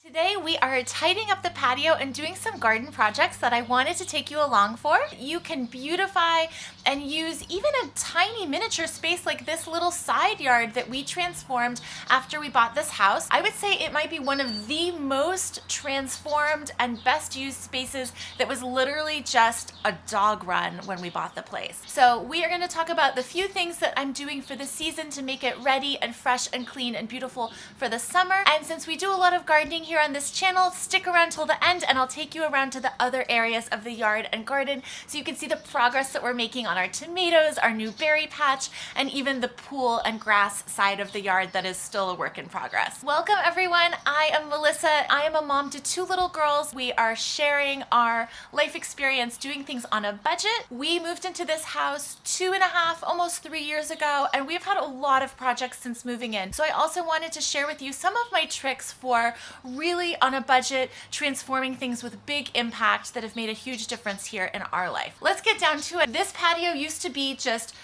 Today we are tidying up the patio and doing some garden projects that I wanted to take you along for. You can beautify and use even a tiny miniature space like this little side yard that we transformed after we bought this house. I would say it might be one of the most transformed and best used spaces that was literally just a dog run when we bought the place. So we are going to talk about the few things that I'm doing for the season to make it ready and fresh and clean and beautiful for the summer. And since we do a lot of gardening here on this channel, stick around till the end and I'll take you around to the other areas of the yard and garden so you can see the progress that we're making on our tomatoes, our new berry patch, and even the pool and grass side of the yard that is still a work in progress. Welcome everyone, I am Melissa. I am a mom to two little girls. We are sharing our life experience doing things on a budget. We moved into this house 2.5, almost 3 years ago, and we've had a lot of projects since moving in. So I also wanted to share with you some of my tricks for really on a budget, transforming things with big impact that have made a huge difference here in our life. Let's get down to it. This patio used to be just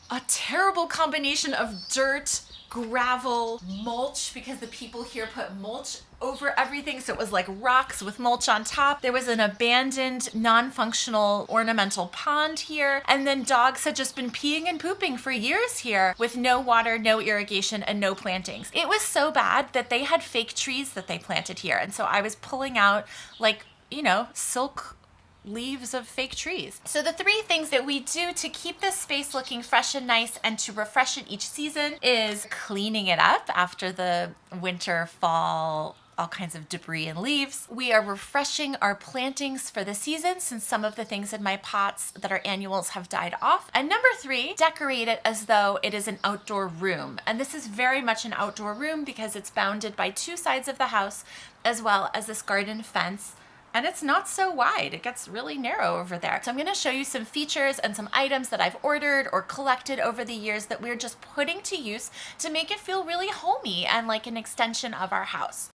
a terrible combination of dirt, gravel, mulch, because the people here put mulch over everything, so it was like rocks with mulch on top. There was an abandoned, non-functional ornamental pond here, and then dogs had just been peeing and pooping for years here with no water, no irrigation, and no plantings. It was so bad that they had fake trees that they planted here, and so I was pulling out, like, you know, silk leaves of fake trees. So the three things that we do to keep this space looking fresh and nice and to refresh it each season is cleaning it up after the winter, fall, all kinds of debris and leaves. We are refreshing our plantings for the season since some of the things in my pots that are annuals have died off. And number three, decorate it as though it is an outdoor room. And this is very much an outdoor room because it's bounded by two sides of the house as well as this garden fence. And it's not so wide, it gets really narrow over there. So I'm gonna show you some features and some items that I've ordered or collected over the years that we're just putting to use to make it feel really homey and like an extension of our house.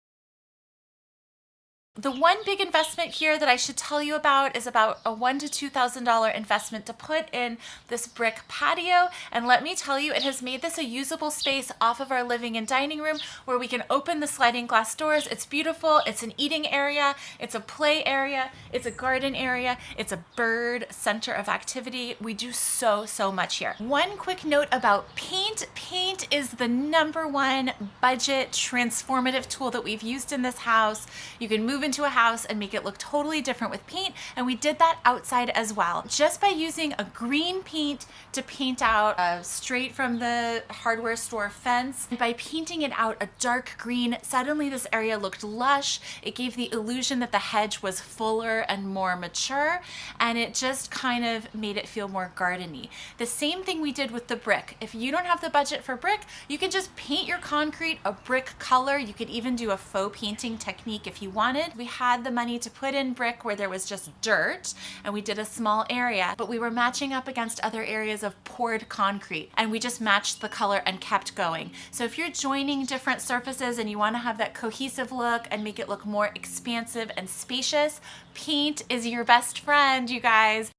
The one big investment here that I should tell you about is about a $1,000 to $2,000 investment to put in this brick patio. And let me tell you, it has made this a usable space off of our living and dining room where we can open the sliding glass doors. It's beautiful. It's an eating area. It's a play area. It's a garden area. It's a bird center of activity. We do so much here. One quick note about paint. Paint is the #1 budget transformative tool that we've used in this house. You can move into a house and make it look totally different with paint, and we did that outside as well. Just by using a green paint to paint out straight from the hardware store fence, and by painting it out a dark green, suddenly this area looked lush. It gave the illusion that the hedge was fuller and more mature, and it just kind of made it feel more gardeny. The same thing we did with the brick. If you don't have the budget for brick, you can just paint your concrete a brick color. You could even do a faux painting technique if you wanted. We had the money to put in brick where there was just dirt, and we did a small area, but we were matching up against other areas of poured concrete, and we just matched the color and kept going. So if you're joining different surfaces and you want to have that cohesive look and make it look more expansive and spacious, paint is your best friend, you guys.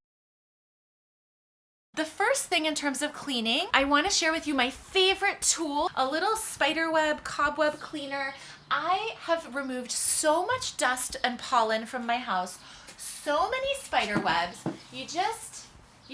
The first thing in terms of cleaning, I want to share with you my favorite tool, a little spiderweb cobweb cleaner. I have removed so much dust and pollen from my house, so many spider webs. You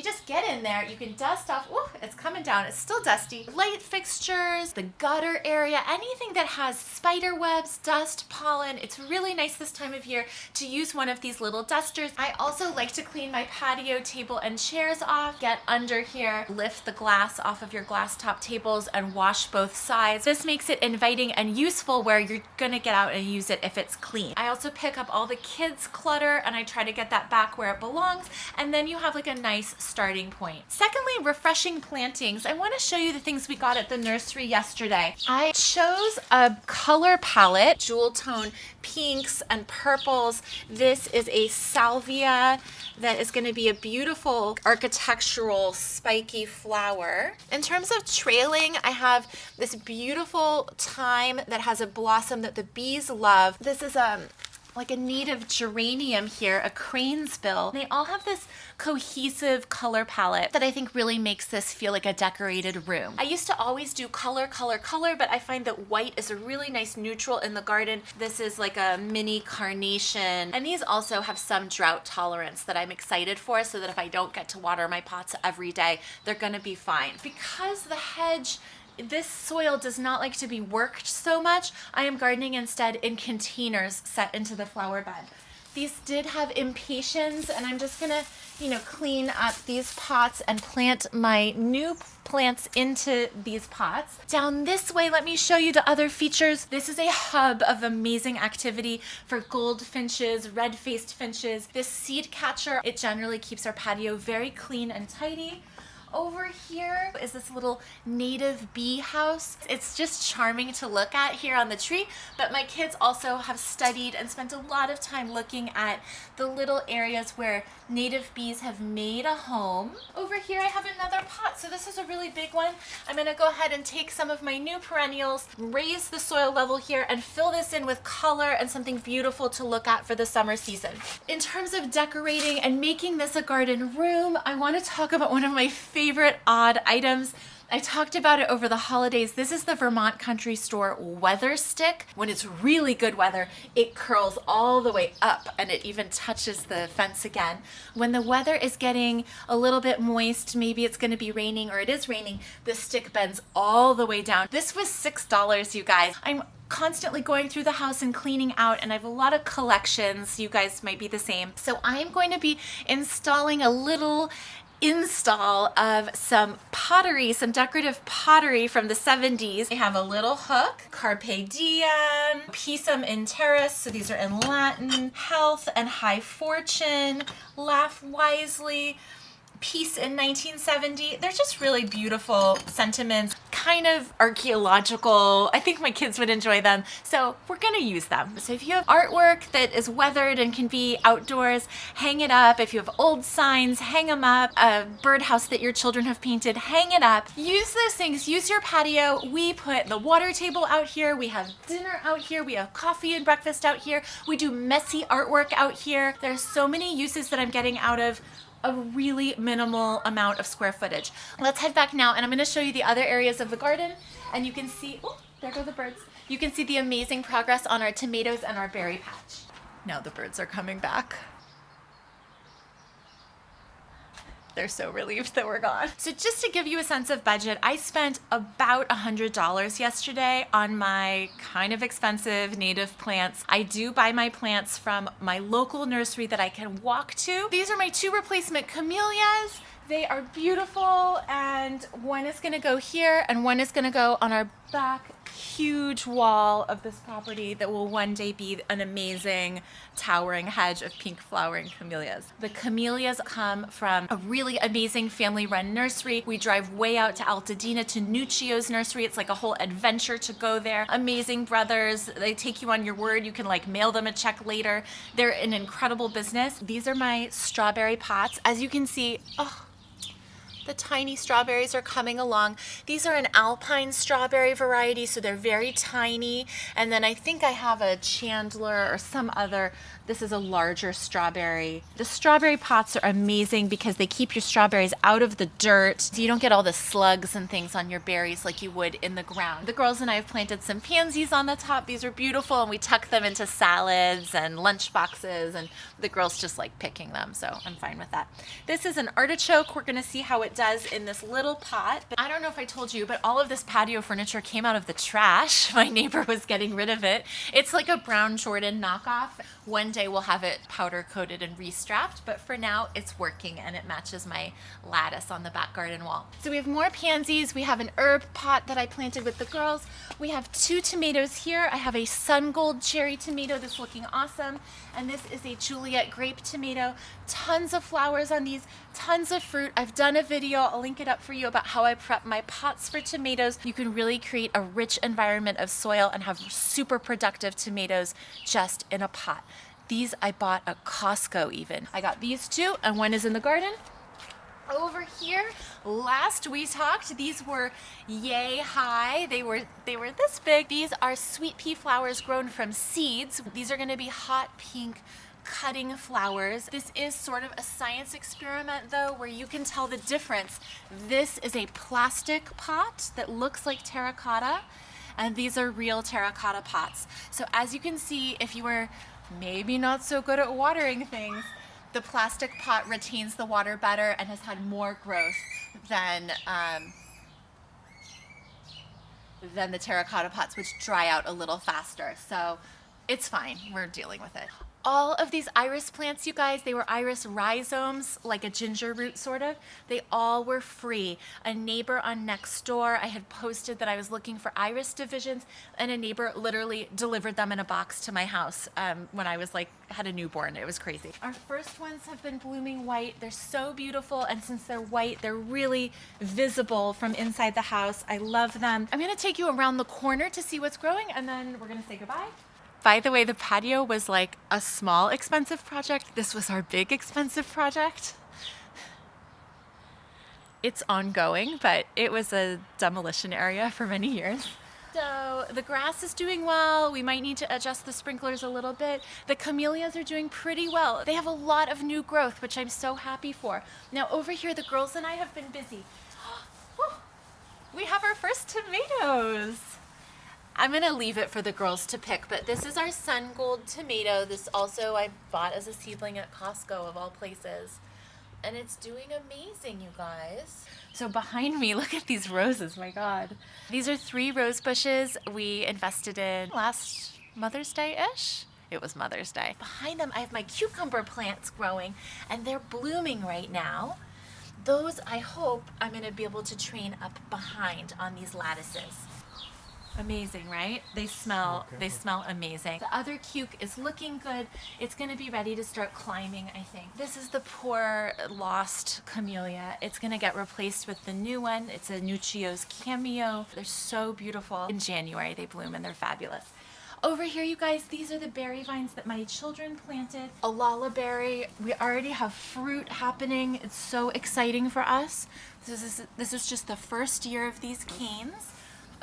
just get in there, you can dust off, ooh, it's coming down, it's still dusty. Light fixtures, the gutter area, anything that has spider webs, dust, pollen, it's really nice this time of year to use one of these little dusters. I also like to clean my patio table and chairs off, get under here, lift the glass off of your glass top tables and wash both sides. This makes it inviting and useful where you're gonna get out and use it if it's clean. I also pick up all the kids' clutter and I try to get that back where it belongs, and then you have like a nice starting point. Secondly, refreshing plantings. I want to show you the things we got at the nursery yesterday. I chose a color palette, jewel tone pinks and purples. This is a salvia that is going to be a beautiful architectural spiky flower. In terms of trailing, I have this beautiful thyme that has a blossom that the bees love. This is like a native geranium here, a cranesbill. They all have this cohesive color palette that I think really makes this feel like a decorated room. I used to always do color, color, color, but I find that white is a really nice neutral in the garden. This is like a mini carnation. And these also have some drought tolerance that I'm excited for, so that if I don't get to water my pots every day, they're gonna be fine. Because the hedge, this soil does not like to be worked so much, I am gardening instead in containers set into the flower bed. These did have impatiens, and I'm just gonna, clean up these pots and plant my new plants into these pots. Down this way, let me show you the other features. This is a hub of amazing activity for goldfinches, red-faced finches. This seed catcher, it generally keeps our patio very clean and tidy. Over here is this little native bee house. It's just charming to look at here on the tree, but my kids also have studied and spent a lot of time looking at the little areas where native bees have made a home. Over here I have another pot, so this is a really big one. I'm gonna go ahead and take some of my new perennials, raise the soil level here, and fill this in with color and something beautiful to look at for the summer season. In terms of decorating and making this a garden room, I want to talk about one of my favorite odd items. I talked about it over the holidays. This is the Vermont Country Store weather stick. When it's really good weather, it curls all the way up and it even touches the fence again. When the weather is getting a little bit moist, maybe it's gonna be raining or it is raining, the stick bends all the way down. This was $6, you guys. I'm constantly going through the house and cleaning out, and I have a lot of collections. You guys might be the same. So I'm going to be installing a little install of some pottery, some decorative pottery from the 70s. They have a little hook, Carpe Diem, Pisum in Terris, so these are in Latin, Health and High Fortune, Laugh Wisely, Peace in 1970. They're just really beautiful sentiments, kind of archaeological. I think my kids would enjoy them, so we're gonna use them. So if you have artwork that is weathered and can be outdoors, hang it up. If you have old signs, hang them up. A birdhouse that your children have painted, hang it up. Use those things, use your patio. We put the water table out here, we have dinner out here, we have coffee and breakfast out here, we do messy artwork out here. There's so many uses that I'm getting out of a really minimal amount of square footage. Let's head back now, and I'm gonna show you the other areas of the garden, and you can see, oh, there go the birds. You can see the amazing progress on our tomatoes and our berry patch. Now the birds are coming back. They're so relieved that we're gone. So just to give you a sense of budget, I spent about $100 yesterday on my kind of expensive native plants. I do buy my plants from my local nursery that I can walk to. These are my 2 replacement camellias. They are beautiful, and one is gonna go here and one is gonna go on our back huge wall of this property that will one day be an amazing towering hedge of pink flowering camellias. The camellias come from a really amazing family-run nursery. We drive way out to Altadena to Nuccio's nursery. It's like a whole adventure to go there. Amazing brothers. They take you on your word. You can like mail them a check later. They're an incredible business. These are my strawberry pots. As you can see, oh, the tiny strawberries are coming along. These are an alpine strawberry variety, so they're very tiny. And then I think I have a Chandler or some other, this is a larger strawberry. The strawberry pots are amazing because they keep your strawberries out of the dirt, so you don't get all the slugs and things on your berries like you would in the ground. The girls and I have planted some pansies on the top. These are beautiful, and we tuck them into salads and lunch boxes, and the girls just like picking them, so I'm fine with that. This is an artichoke. We're gonna see how it does in this little pot. But I don't know if I told you, but all of this patio furniture came out of the trash. My neighbor was getting rid of it. It's like a Brown Jordan knockoff. One day we'll have it powder coated and restrapped, but for now it's working and it matches my lattice on the back garden wall. So we have more pansies. We have an herb pot that I planted with the girls. We have 2 tomatoes here. I have a sun gold cherry tomato that's looking awesome, and this is a Juliet grape tomato. Tons of flowers on these, tons of fruit. I've done a video, I'll link it up for you, about how I prep my pots for tomatoes. You can really create a rich environment of soil and have super productive tomatoes just in a pot. These I bought at Costco even. I got these 2, and one is in the garden. Over here, last we talked, these were yay high. They were this big. These are sweet pea flowers grown from seeds. These are gonna be hot pink cutting flowers. This is sort of a science experiment though, where you can tell the difference. This is a plastic pot that looks like terracotta, and these are real terracotta pots. So as you can see, if you were maybe not so good at watering things, the plastic pot retains the water better and has had more growth than the terracotta pots, which dry out a little faster. So it's fine, we're dealing with it. All of these iris plants, you guys, they were iris rhizomes, like a ginger root sort of. They all were free. A neighbor on Nextdoor, I had posted that I was looking for iris divisions, and a neighbor literally delivered them in a box to my house when I was had a newborn. It was crazy. Our first ones have been blooming white. They're so beautiful, and since they're white, they're really visible from inside the house. I love them. I'm gonna take you around the corner to see what's growing, and then we're gonna say goodbye. By the way, the patio was like a small expensive project. This was our big expensive project. It's ongoing, but it was a demolition area for many years. So the grass is doing well. We might need to adjust the sprinklers a little bit. The camellias are doing pretty well. They have a lot of new growth, which I'm so happy for. Now over here, the girls and I have been busy. We have our first tomatoes. I'm gonna leave it for the girls to pick, but this is our sun gold tomato. This also I bought as a seedling at Costco of all places. And it's doing amazing, you guys. So behind me, look at these roses, my God. These are 3 rose bushes we invested in last Mother's Day-ish. It was Mother's Day. Behind them, I have my cucumber plants growing, and they're blooming right now. Those, I hope, I'm gonna be able to train up behind on these lattices. Amazing, right? They smell amazing. The other cuke is looking good. It's gonna be ready to start climbing, I think. This is the poor lost camellia. It's gonna get replaced with the new one. It's a Nuccio's Cameo. They're so beautiful. In January they bloom and they're fabulous. Over here, you guys, these are the berry vines that my children planted. A lullaberry. We already have fruit happening. It's so exciting for us. This is just the first year of these canes.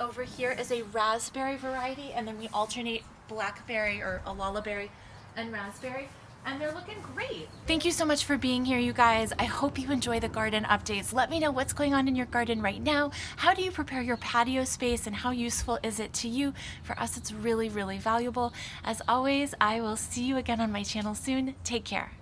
Over here is a raspberry variety, and then we alternate blackberry or a lullaberry and raspberry, and they're looking great. Thank you so much for being here, you guys. I hope you enjoy the garden updates. Let me know what's going on in your garden right now. How do you prepare your patio space, and how useful is it to you? For us, it's really, really valuable. As always, I will see you again on my channel soon. Take care.